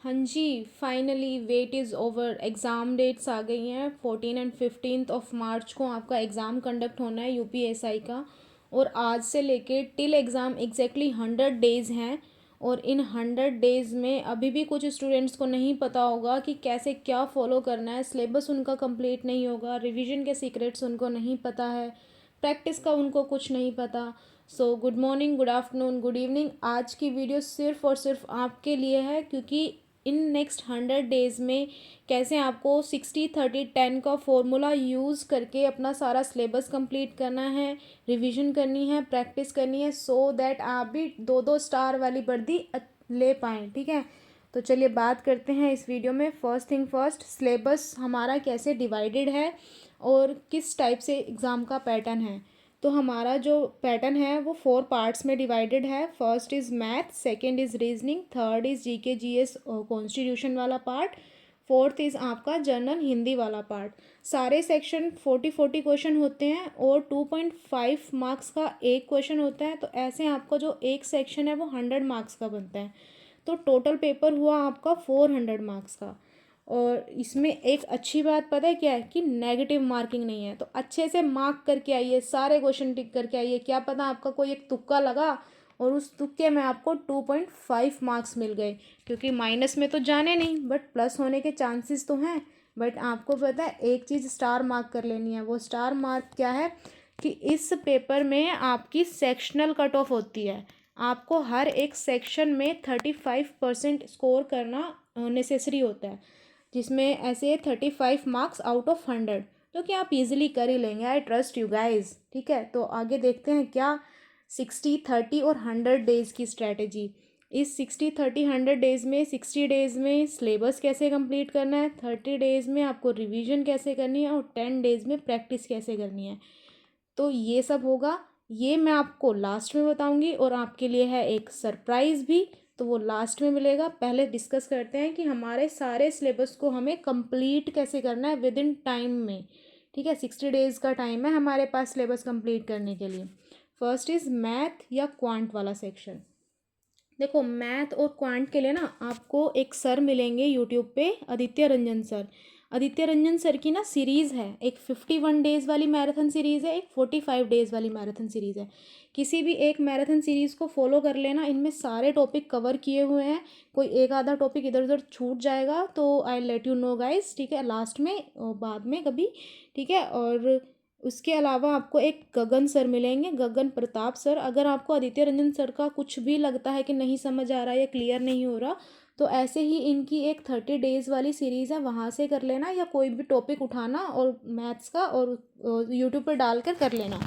हाँ जी, finally wait is over. Exam dates आ गई हैं। 14 एंड 15 ऑफ मार्च को आपका एग्ज़ाम कंडक्ट होना है यूपीएसआई का। और आज से लेके टिल एग्ज़ाम एग्जैक्टली 100 डेज़ हैं। और इन 100 डेज़ में अभी भी कुछ स्टूडेंट्स को नहीं पता होगा कि कैसे क्या फॉलो करना है। सिलेबस उनका कंप्लीट नहीं होगा, रिवीजन के सीक्रेट्स उनको नहीं पता है, प्रैक्टिस का उनको कुछ नहीं पता। So good morning, good afternoon, good evening. आज की वीडियो सिर्फ़ और सिर्फ आपके लिए है, क्योंकि इन नेक्स्ट 100 डेज़ में कैसे आपको 60-30-10 का फॉर्मूला यूज़ करके अपना सारा सिलेबस कंप्लीट करना है, रिवीजन करनी है, प्रैक्टिस करनी है, सो दैट आप भी 2-2 स्टार वाली वर्दी ले पाएँ। ठीक है, तो चलिए बात करते हैं इस वीडियो में। फर्स्ट थिंग फर्स्ट, सिलेबस हमारा कैसे डिवाइडेड है और किस टाइप से एग्ज़ाम का पैटर्न है। तो हमारा जो पैटर्न है वो 4 पार्ट्स में डिवाइडेड है। First is math, second is reasoning, third is GK GS constitution वाला पार्ट, फोर्थ इज़ आपका जनरल हिंदी वाला पार्ट। सारे सेक्शन 40-40 क्वेश्चन होते हैं और 2.5 मार्क्स का एक क्वेश्चन होता है। तो ऐसे आपका जो एक सेक्शन है वो 100 मार्क्स का बनता है। तो टोटल पेपर हुआ आपका 400 मार्क्स का। और इसमें एक अच्छी बात पता है क्या है, कि नेगेटिव मार्किंग नहीं है। तो अच्छे से मार्क करके आइए, सारे क्वेश्चन टिक करके आइए। क्या पता आपका कोई एक तुक्का लगा और उस तुक्के में आपको 2.5 मार्क्स मिल गए, क्योंकि माइनस में तो जाने नहीं, बट प्लस होने के चांसेस तो हैं। बट आपको पता है एक चीज़ स्टार मार्क कर लेनी है। वो स्टार मार्क क्या है, कि इस पेपर में आपकी सेक्शनल कट ऑफ होती है। आपको हर एक सेक्शन में 35% स्कोर करना नेसेसरी होता है, जिसमें ऐसे 35 मार्क्स आउट ऑफ 100, तो क्या आप इजीली कर ही लेंगे। I trust you guys. ठीक है, तो आगे देखते हैं क्या 60-30 और 100 डेज़ की स्ट्रैटेजी। इस 60-30-100 डेज़ में 60 डेज़ में सिलेबस कैसे कंप्लीट करना है, 30 डेज़ में आपको रिवीजन कैसे करनी है, और 10 डेज़ में प्रैक्टिस कैसे करनी है। तो ये सब होगा, ये मैं आपको लास्ट में बताऊंगी। और आपके लिए है एक सरप्राइज़ भी, तो वो लास्ट में मिलेगा। पहले डिस्कस करते हैं कि हमारे सारे सिलेबस को हमें कंप्लीट कैसे करना है विद इन टाइम में। ठीक है, 60 डेज़ का टाइम है हमारे पास सिलेबस कंप्लीट करने के लिए। फर्स्ट इज़ मैथ या क्वांट वाला सेक्शन। देखो, मैथ और क्वांट के लिए ना आपको एक सर मिलेंगे यूट्यूब पे, आदित्य रंजन सर। आदित्य रंजन सर की ना सीरीज़ है, एक 51 डेज़ वाली मैराथन सीरीज़ है, एक 45 डेज़ वाली मैराथन सीरीज़ है। किसी भी एक मैराथन सीरीज़ को फॉलो कर लेना, इनमें सारे टॉपिक कवर किए हुए हैं। कोई एक आधा टॉपिक इधर उधर छूट जाएगा तो I let you know guys, ठीक है, लास्ट में और बाद में कभी। ठीक है, और उसके अलावा आपको एक गगन सर मिलेंगे, गगन प्रताप सर। अगर आपको आदित्य रंजन सर का कुछ भी लगता है कि नहीं समझ आ रहा है या क्लियर नहीं हो रहा, तो ऐसे ही इनकी एक 30 डेज़ वाली सीरीज़ है, वहाँ से कर लेना, या कोई भी टॉपिक उठाना और मैथ्स का और यूट्यूब पर डाल कर लेना।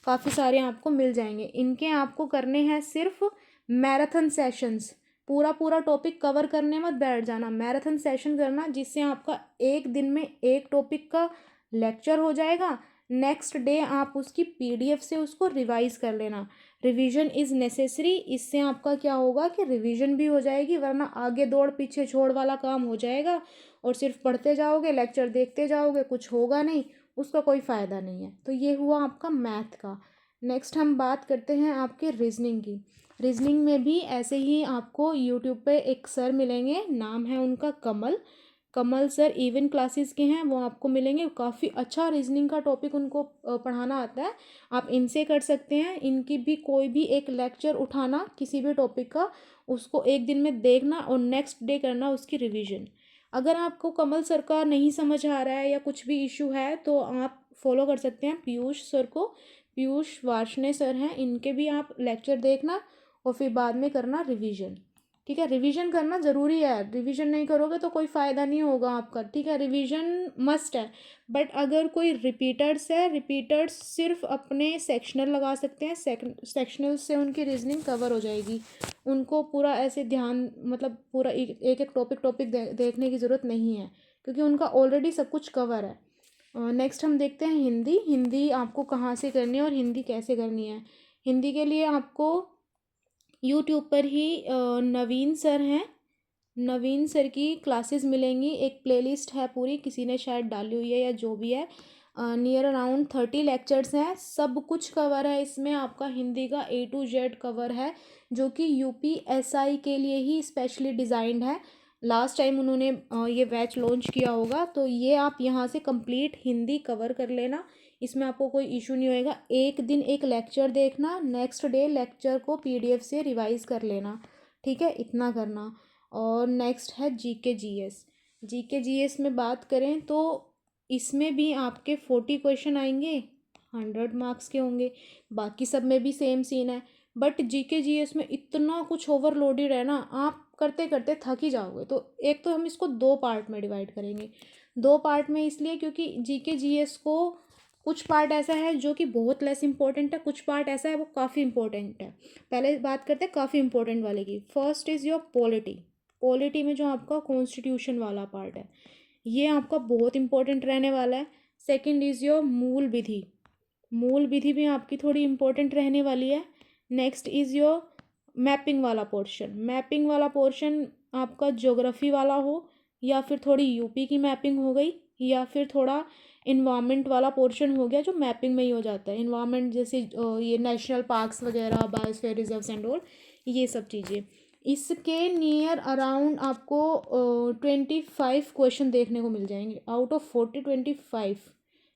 काफ़ी सारे आपको मिल जाएंगे। इनके आपको करने हैं सिर्फ मैराथन सेशंस। पूरा पूरा टॉपिक कवर करने मत बैठ जाना, मैराथन सेशन करना, जिससे आपका एक दिन में एक टॉपिक का लेक्चर हो जाएगा। नेक्स्ट डे आप उसकी पीडीएफ से उसको रिवाइज कर लेना। Revision is necessary. इससे आपका क्या होगा कि रिवीजन भी हो जाएगी, वरना आगे दौड़ पीछे छोड़ वाला काम हो जाएगा और सिर्फ पढ़ते जाओगे, लेक्चर देखते जाओगे, कुछ होगा नहीं, उसका कोई फ़ायदा नहीं है। तो ये हुआ आपका मैथ का। नेक्स्ट हम बात करते हैं आपके रीजनिंग की। रीजनिंग में भी ऐसे ही आपको यूट्यूब पे एक सर मिलेंगे, नाम है उनका कमल। कमल सर इवन क्लासेस के हैं, वो आपको मिलेंगे। काफ़ी अच्छा रीजनिंग का टॉपिक उनको पढ़ाना आता है। आप इनसे कर सकते हैं। इनकी भी कोई भी एक लेक्चर उठाना किसी भी टॉपिक का, उसको एक दिन में देखना और नेक्स्ट डे करना उसकी रिवीजन। अगर आपको कमल सर का नहीं समझ आ रहा है या कुछ भी इशू है, तो आप फॉलो कर सकते हैं पीयूष सर को। पीयूष वार्ष्णेय सर हैं, इनके भी आप लेक्चर देखना और फिर बाद में करना रिवीजन। ठीक है, रिवीजन करना ज़रूरी है। रिवीजन नहीं करोगे तो कोई फ़ायदा नहीं होगा आपका। ठीक है, रिवीजन मस्ट है। बट अगर कोई रिपीटर्स है, रिपीटर्स सिर्फ अपने सेक्शनल लगा सकते हैं, सेक्शनल से उनकी रीजनिंग कवर हो जाएगी। उनको पूरा ऐसे ध्यान, मतलब पूरा एक एक टॉपिक देखने की ज़रूरत नहीं है, क्योंकि उनका ऑलरेडी सब कुछ कवर है। नेक्स्ट हम देखते हैं हिंदी। हिंदी आपको कहाँ से करनी है और हिंदी कैसे करनी है। हिंदी के लिए आपको यूट्यूब पर ही नवीन सर हैं, नवीन सर की क्लासेस मिलेंगी। एक प्लेलिस्ट है पूरी, किसी ने शायद डाली हुई है या जो भी है। नियर अराउंड 30 लेक्चर्स हैं, सब कुछ कवर है इसमें। आपका हिंदी का A to Z कवर है, जो कि यूपीएसआई के लिए ही स्पेशली डिज़ाइंड है। लास्ट टाइम उन्होंने ये बैच लॉन्च किया होगा, तो ये आप यहाँ से कंप्लीट हिंदी कवर कर लेना, इसमें आपको कोई इशू नहीं होएगा। एक दिन एक लेक्चर देखना, नेक्स्ट डे लेक्चर को पीडीएफ से रिवाइज कर लेना, ठीक है, इतना करना। और नेक्स्ट है जीके जीएस। जीके जीएस में बात करें तो इसमें भी आपके 40 क्वेश्चन आएंगे, 100 मार्क्स के होंगे, बाकी सब में भी सेम सीन है। बट जीके जीएस में इतना कुछ ओवरलोडेड है ना, आप करते करते थक ही जाओगे। तो एक तो हम इसको दो पार्ट में डिवाइड करेंगे। दो पार्ट में इसलिए क्योंकि जीके जीएस को कुछ पार्ट ऐसा है जो कि बहुत लेस इंपॉर्टेंट है, कुछ पार्ट ऐसा है वो काफ़ी इंपॉर्टेंट है। पहले बात करते हैं काफ़ी इंपॉर्टेंट वाले की। First is your polity. Polity में जो आपका कॉन्स्टिट्यूशन वाला पार्ट है, ये आपका बहुत इंपॉर्टेंट रहने वाला है। सेकंड इज़ योर मूल विधि। मूल विधि भी आपकी थोड़ी इंपॉर्टेंट रहने वाली है। नेक्स्ट इज़ योर मैपिंग वाला पोर्शन। मैपिंग वाला पोर्शन आपका ज्योग्राफी वाला हो, या फिर थोड़ी यूपी की मैपिंग हो गई, या फिर थोड़ा इन्वामेंट वाला पोर्शन हो गया जो मैपिंग में ही हो जाता है। इन्वामेंट जैसे ये नेशनल पार्क्स वगैरह, बायोस्फीयर रिजर्व्स एंड ऑल, ये सब चीज़ें। इसके नियर अराउंड आपको 25 क्वेश्चन देखने को मिल जाएंगे आउट ऑफ 40। 25,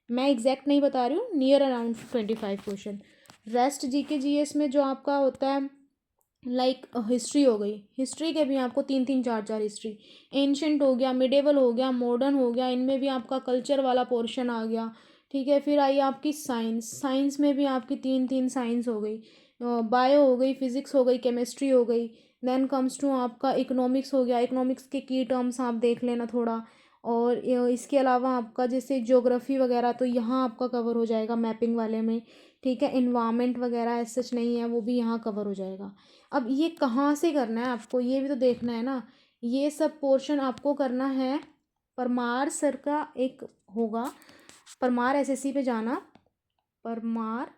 मैं एग्जैक्ट नहीं बता रही हूँ, near around 25 question. Rest GK GS में जो आपका होता है, लाइक हिस्ट्री हो गई, हिस्ट्री के भी आपको तीन तीन चार चार हिस्ट्री, एंशंट हो गया, मिडेवल हो गया, मॉडर्न हो गया, इनमें भी आपका कल्चर वाला पोर्शन आ गया, ठीक है। फिर आई आपकी साइंस। साइंस में भी आपकी तीन तीन साइंस हो गई, बायो हो गई, फिजिक्स हो गई, केमिस्ट्री हो गई। देन कम्स टू आपका इकोनॉमिक्स हो गया, इकोनॉमिक्स के की टर्म्स आप देख लेना थोड़ा। और इसके अलावा आपका जैसे ज्योग्राफी वगैरह, तो यहाँ आपका कवर हो जाएगा मैपिंग वाले में, ठीक है। इन्वायरमेंट वगैरह ऐसा सच नहीं है, वो भी यहाँ कवर हो जाएगा। अब ये कहाँ से करना है आपको, ये भी तो देखना है ना। ये सब पोर्शन आपको करना है, परमार सर का एक होगा, परमार एसएससी पे जाना, परमार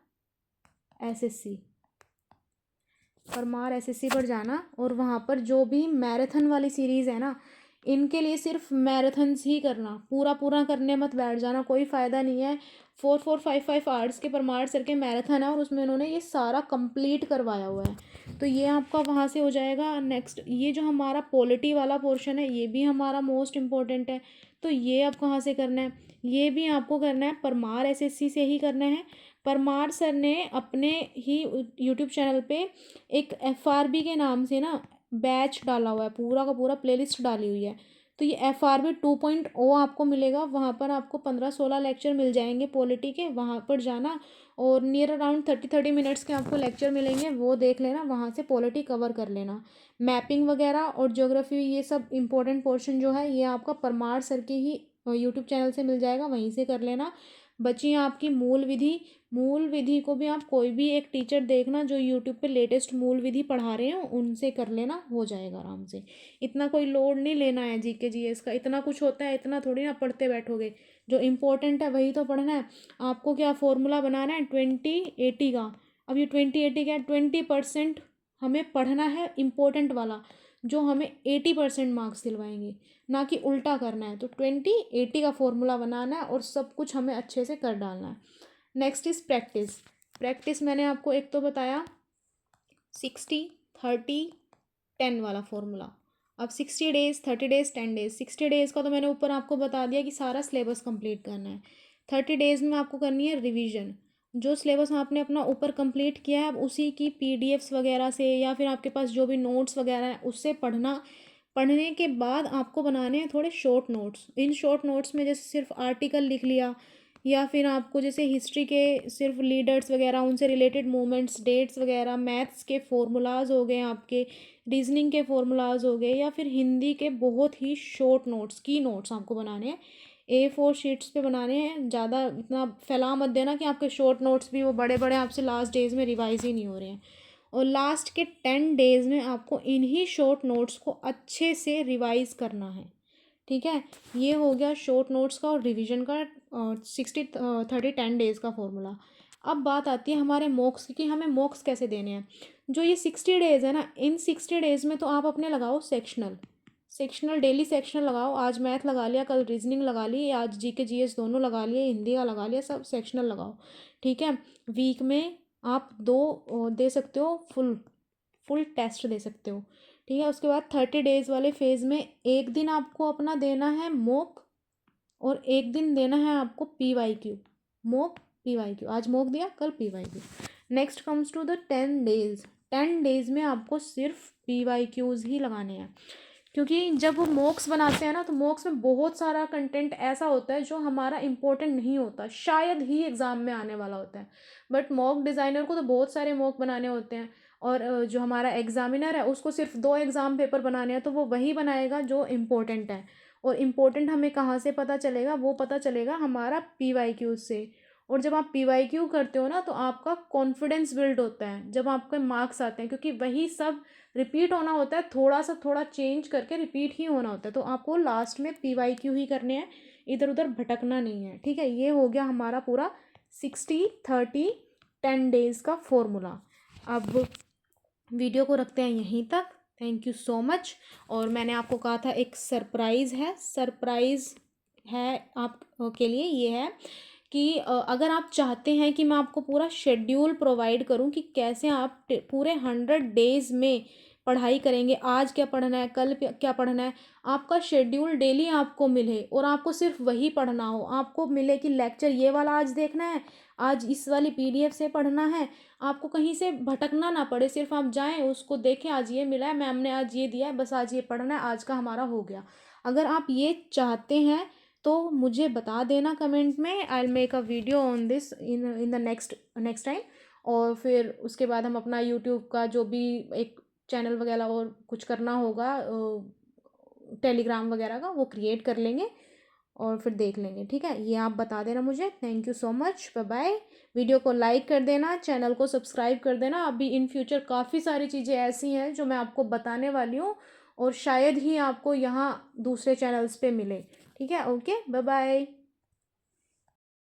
एसएससी, परमार एसएससी पर जाना, और वहाँ पर जो भी मैराथन वाली सीरीज़ है ना, इनके लिए सिर्फ मैराथन्स ही करना, पूरा पूरा करने मत बैठ जाना, कोई फ़ायदा नहीं है। 4 4 5 5 आवर्स के परमार सर के मैराथन है, और उसमें उन्होंने ये सारा कंप्लीट करवाया हुआ है, तो ये आपका वहाँ से हो जाएगा। नेक्स्ट ये जो हमारा पॉलिटी वाला पोर्शन है, ये भी हमारा मोस्ट इम्पॉर्टेंट है, तो ये अब कहाँ से करना है, ये भी आपको करना है परमार एसएससी से ही करना है। परमार सर ने अपने ही यूट्यूब चैनल पे एक एफआरबी के नाम से ना बैच डाला हुआ है, पूरा का पूरा प्लेलिस्ट डाली हुई है। तो ये एफआरबी 2.0 आपको मिलेगा, वहाँ पर आपको 15-16 लेक्चर मिल जाएंगे पॉलिटी के, वहाँ पर जाना, और नियर अराउंड 30-30 मिनट्स के आपको लेक्चर मिलेंगे, वो देख लेना, वहाँ से पॉलिटी कवर कर लेना। मैपिंग वगैरह और ज्योग्राफी, ये सब इंपॉर्टेंट पोर्शन जो है, ये आपका परमार सर के ही यूट्यूब चैनल से मिल जाएगा, वहीं से कर लेना। बची आपकी मूल विधि। मूल विधि को भी आप कोई भी एक टीचर देखना जो यूट्यूब पे लेटेस्ट मूल विधि पढ़ा रहे हो, उनसे कर लेना, हो जाएगा आराम से। इतना कोई लोड नहीं लेना है जीके जीएस का, इतना कुछ होता है, इतना थोड़ी ना पढ़ते बैठोगे, जो इम्पोर्टेंट है वही तो पढ़ना है। आपको क्या फॉर्मूला बनाना है 20/80 का। अब ये 20/80 क्या है, 20% हमें पढ़ना है इम्पोर्टेंट वाला, जो हमें 80% मार्क्स दिलवाएंगे, ना कि उल्टा करना है। तो 20/80 का फॉर्मूला बनाना है, और सब कुछ हमें अच्छे से कर डालना है। Next is practice. प्रैक्टिस मैंने आपको एक तो बताया 60-30-10 वाला फॉर्मूला। अब 60 डेज, 30 डेज, 10 डेज। 60 डेज का तो मैंने ऊपर आपको बता दिया कि सारा सिलेबस कंप्लीट करना है। 30 डेज में आपको करनी है रिवीजन। जो सिलेबस आपने अपना ऊपर कंप्लीट किया है, अब उसी की पीडीएफ्स वगैरह से, या फिर आपके पास जो भी नोट्स वगैरह हैं उससे पढ़ना। पढ़ने के बाद आपको बनाने हैं थोड़े short notes. In short notes में जैसे सिर्फ आर्टिकल लिख लिया, या फिर आपको जैसे हिस्ट्री के सिर्फ लीडर्स वगैरह, उनसे रिलेटेड मूवमेंट्स, डेट्स वगैरह, मैथ्स के फॉर्मूलाज हो गए आपके, रीजनिंग के फॉर्मूलाज हो गए, या फिर हिंदी के बहुत ही शॉर्ट नोट्स, की नोट्स आपको बनाने हैं। A4 शीट्स पे बनाने हैं, ज़्यादा इतना फैला मत देना कि आपके शॉर्ट नोट्स भी वो बड़े बड़े आपसे लास्ट डेज में रिवाइज ही नहीं हो रहे हैं। और लास्ट के 10 डेज में आपको इन्हीं शॉर्ट नोट्स को अच्छे से रिवाइज करना है, ठीक है। ये हो गया शॉर्ट नोट्स का और रिवीजन का 60-30-10 डेज का फॉर्मूला। अब बात आती है हमारे मॉक्स की, कि हमें मॉक्स कैसे देने हैं। जो ये 60 डेज है ना, इन 60 डेज में तो आप अपने लगाओ सेक्शनल। सेक्शनल डेली सेक्शनल लगाओ, आज मैथ लगा लिया, कल रीजनिंग लगा ली, आज जीके जीएस दोनों लगा लिए, हिंदी का लगा लिया, सब सेक्शनल लगाओ, ठीक है। वीक में आप 2 दे सकते हो, फुल फुल टेस्ट दे सकते हो, ठीक है। उसके बाद 30 डेज़ वाले फेज़ में एक दिन आपको अपना देना है मॉक और एक दिन देना है आपको PYQ। मॉक PYQ, आज मॉक दिया कल PYQ। Next comes to the 10 days. 10 days में आपको सिर्फ PYQs ही लगाने हैं, क्योंकि जब वो मॉक्स बनाते हैं ना तो मॉक्स में बहुत सारा कंटेंट ऐसा होता है जो हमारा इम्पोर्टेंट नहीं होता, शायद ही एग्ज़ाम में आने वाला होता है। बट मॉक डिज़ाइनर को तो बहुत सारे मॉक बनाने होते हैं, और जो हमारा एग्ज़ामिनर है उसको सिर्फ 2 एग्ज़ाम पेपर बनाने हैं, तो वो वही बनाएगा जो इम्पोर्टेंट है। और इम्पोर्टेंट हमें कहाँ से पता चलेगा? वो पता चलेगा हमारा PYQ से। और जब आप PYQ करते हो ना तो आपका कॉन्फिडेंस बिल्ड होता है जब आपके मार्क्स आते हैं, क्योंकि वही सब रिपीट होना होता है, थोड़ा सा थोड़ा चेंज करके रिपीट ही होना होता है। तो आपको लास्ट में PYQ ही करने हैं, इधर उधर भटकना नहीं है, ठीक है। ये हो गया हमारा पूरा 60-30-10 डेज़ का फॉर्मूला। अब वीडियो को रखते हैं यहीं तक। Thank you so much. और मैंने आपको कहा था एक सरप्राइज़ है, सरप्राइज़ है आप के लिए ये है कि अगर आप चाहते हैं कि मैं आपको पूरा शेड्यूल प्रोवाइड करूं कि कैसे आप पूरे 100 डेज़ में पढ़ाई करेंगे, आज क्या पढ़ना है, कल क्या पढ़ना है, आपका शेड्यूल डेली आपको मिले और आपको सिर्फ वही पढ़ना हो। आपको मिले कि लेक्चर ये वाला आज देखना है, आज इस वाली PDF से पढ़ना है, आपको कहीं से भटकना ना पड़े, सिर्फ आप जाएं उसको देखें, आज ये मिला है, मैम ने आज ये दिया है, बस आज ये पढ़ना है, आज का हमारा हो गया। अगर आप ये चाहते हैं तो मुझे बता देना कमेंट में, I will make a video on this in the next time. और फिर उसके बाद हम अपना यूट्यूब का जो भी एक चैनल वगैरह और कुछ करना होगा, टेलीग्राम वगैरह का, वो क्रिएट कर लेंगे और फिर देख लेंगे, ठीक है। ये आप बता देना मुझे। Thank you so much, bye bye. Video को लाइक कर देना, चैनल को सब्सक्राइब कर देना। अभी इन फ्यूचर काफ़ी सारी चीज़ें ऐसी हैं जो मैं आपको बताने वाली हूँ और शायद ही आपको यहाँ दूसरे चैनल्स पे मिले, ठीक है। Okay, bye bye.